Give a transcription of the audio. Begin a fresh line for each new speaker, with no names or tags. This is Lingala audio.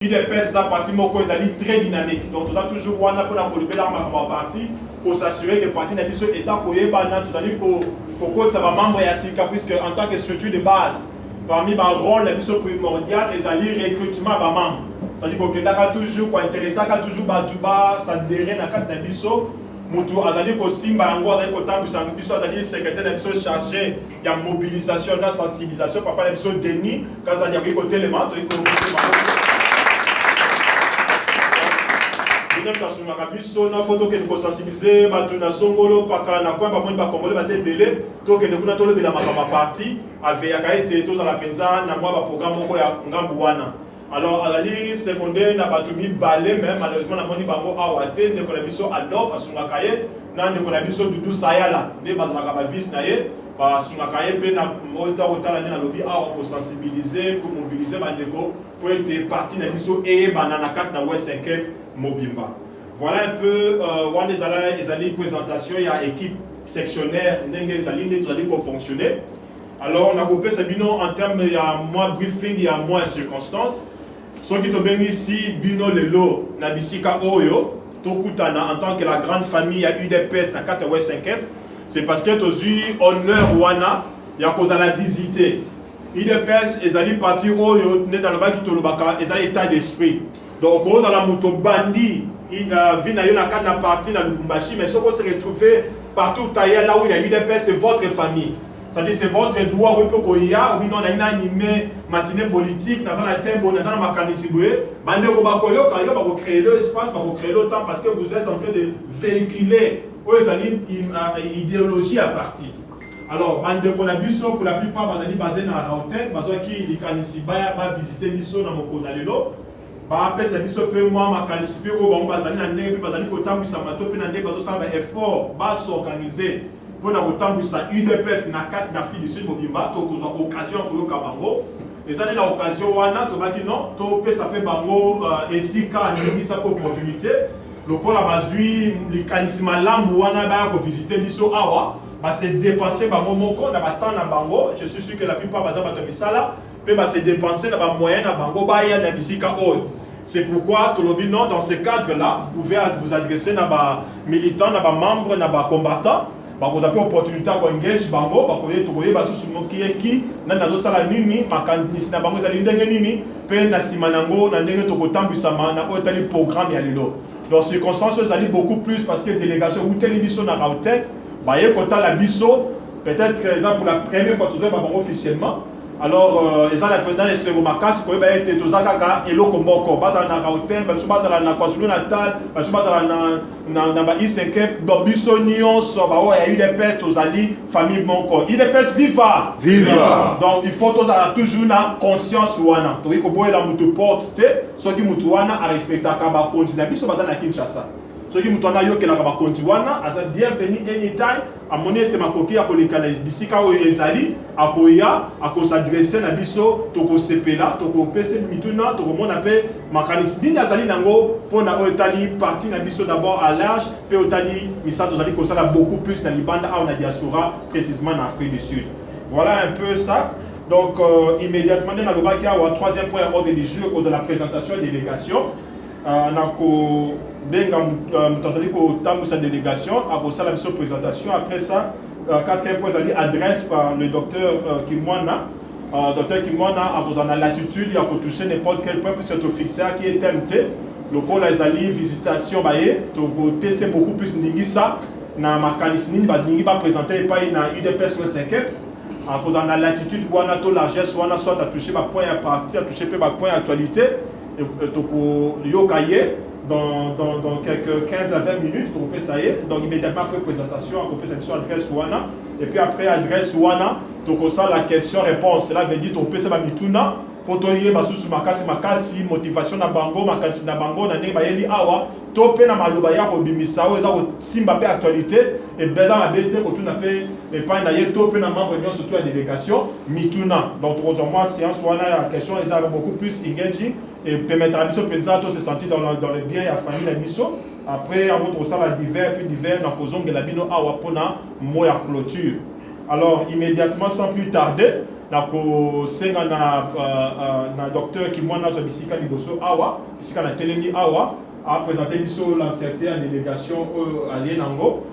UDPS ça parti moko ezali très dynamique. Donc tu as toujours wana pour la colober la partie pour s'assurer que parti na biso et ça koyeba na tu allez ko ça va membre ya sika puisque en tant que structure de base parmi ba rôle la biso primordial ezali recrutement ba membre. Ça dit ko kendaka toujours ko intéressaka toujours ba tuba ça derrière na kati na biso mutu azali ko simba yango azali ko tambisa biso azali secrétaire na biso chargé ya mobilisation na sensibilisation papa na biso Denis kaza ya ko télément to ko biso na photo que nous sensibiliser bato na songolo paka na kwa ba moni ba congolais ba délai to que nous na tolo de la makama parti avec akaite to za la penza na mwa ba programme moko ya ngambu wana. Alors azali secondaire na bato mi balé même malheureusement na moni bango awate ne ko na biso Adolphe asunga kaye na ne ko na biso Dudu Sayala ne bazala ka ba vice na ye ba sunga kaye pe na mota otala na lobby awa pour sensibiliser pour mobiliser ba ndeko pour être parti na biso et banana 4 na West 5 Mobimba. Voilà un peu les années présentation, il y a équipe sectionnaire, les années fonctionner. Alors on a coupé ce bino en termes il y a moins briefing, il y a moins circonstances. Ce qui est bien ici, bino lelo na bisika oyo, tokutana en tant que la grande famille à UDPS na 4 West 5, c'est parce que tozu honneur wana ya cause à la visiter. UDPS ezali parti oyo ne dans le bas qui tolobaka ezali état d'esprit. Donc, on a la moto bandi, il vit dans une partie dans Lubumbashi, mais ce qu'on se retrouve partout ailleurs, là où il y a UDPS, c'est votre famille. C'est-à-dire c'est votre droit, ou bien on a une animé matinée politique, dans un tempo, dans un makanisiboué, bande kobakoyo, quand il va créer l'espace, va créer le temps, parce que vous êtes en train de véhiculer une idéologie à partir. Alors, bande konabiso, pour la plupart, vous allez baser dans la Raoten, parce que les canisibaya va visiter Biso dans mon Konalelo. Ba pesa biso pe moi makanisipe o bango bazali na ndenge pe bazali kotambwisa mato pe na ndenge bazosala effort ba s'organiser pour na kotambwisa UDPS na 4 na fille du sud mobimba to kozwa occasion koyoka bango ezali na occasion wana to baki non to pesa pe bango esika ndingisa ko opportunité lokola bazui likanisima lambu wana ba ko visiter biso awa ba se dépenser bango moko na batana na bango. Je suis sûr que la plupart baza bato misala pe ba se dépenser na ba moyen na bango ba ya na bisika oyo. C'est pourquoi Tolobino, dans ce cadre-là, vous pouvez vous adresser à des militants, à des membres, à des combattants. Vous avez l'opportunité d'engager bango, vous pouvez trouver qui na sala nini makanisi na bango zali ndenge nini pe na simanango na ndenge tokotambu sama na otali programme ya lelo. Dans ces circonstances zali beaucoup plus parce que délégation ou télévision na Raotek ba ye kota la biso peut-être pour la première fois tout ça bango officiellement. Alors, ils ont dans les Seromakas, ils ont été tous à Elo Komoko, Bazana Raoten, Bazana na KwaZulu Natal, Bazana na Isenke, Dobisonion, Sobao, il y a eu des pestes aux alliés, famille Monko. Il y a des pestes viva! Viva! Donc, il faut toujours la conscience wana. Donc, il faut que la mutu porte, ce qui mutu wana a respecté Kaba Kontina, Biso Bazana Kinshasa. Ce qui mutu wana yo ke la Kaba Kontina, asa bienvenue anytime. À mon état, ma coquille a collé canal bisika ou ezali, à koya, à ko s'adresser na biso, toko sepela, toko pese mituna, toko mon appel, makanis dina zali nango, pour na otali parti na biso d'abord à l'âge, pe otali misato zali ko sala beaucoup plus na libanda ou na diaspora, précisément en Afrique du Sud. Voilà un peu ça. Donc immédiatement dans le bac, il y a un troisième point à ordre du jour cause de la présentation de délégation. Nako benga mutazali ko tambu sa délégation à la mission présentation. Après ça, quatrième point c'est adresse par le docteur Kimwana. Docteur Kimwana a l'attitude à toucher n'importe quel point puisque c'est fixé qui est TMT. Le pôle azali visitation baye to tester beaucoup plus ningisa na makanisni ba ningi ba présenter pas na UDPS 5 à cause de l'attitude wana to largesse wana soit à toucher ba point à partir à toucher ba point actualité et yokaye dans quelques 15 à 20 minutes, donc immédiatement après présentation, après présentation adresse Wana, et puis après adresse Wana, donc ça la question-réponse, cela veut dire qu'on peut se mituna, pour toyer basusu makasi, motivation na bango, makasi na bango, na ndenge bayeli awa, topé na maloba ya ko bimisa o eza ko simba pe actualité, et beza na bete ko tuna pe et pas na ye topé na membre de surtout la délégation mituna. Donc heureusement séance Wana la question est beaucoup plus engaging. Et permettra à Bisso Penza de se sentir dans le bien et la famille de Bisso. Après, on va ça la divers, puis divers, dans le de la bino awapona, moya clôture. Alors, immédiatement, sans plus tarder, nako senga na docteur qui mwana zo bisika liboso awa bisika na telemi awa a présenter biso l'entièreté en délégation allié nango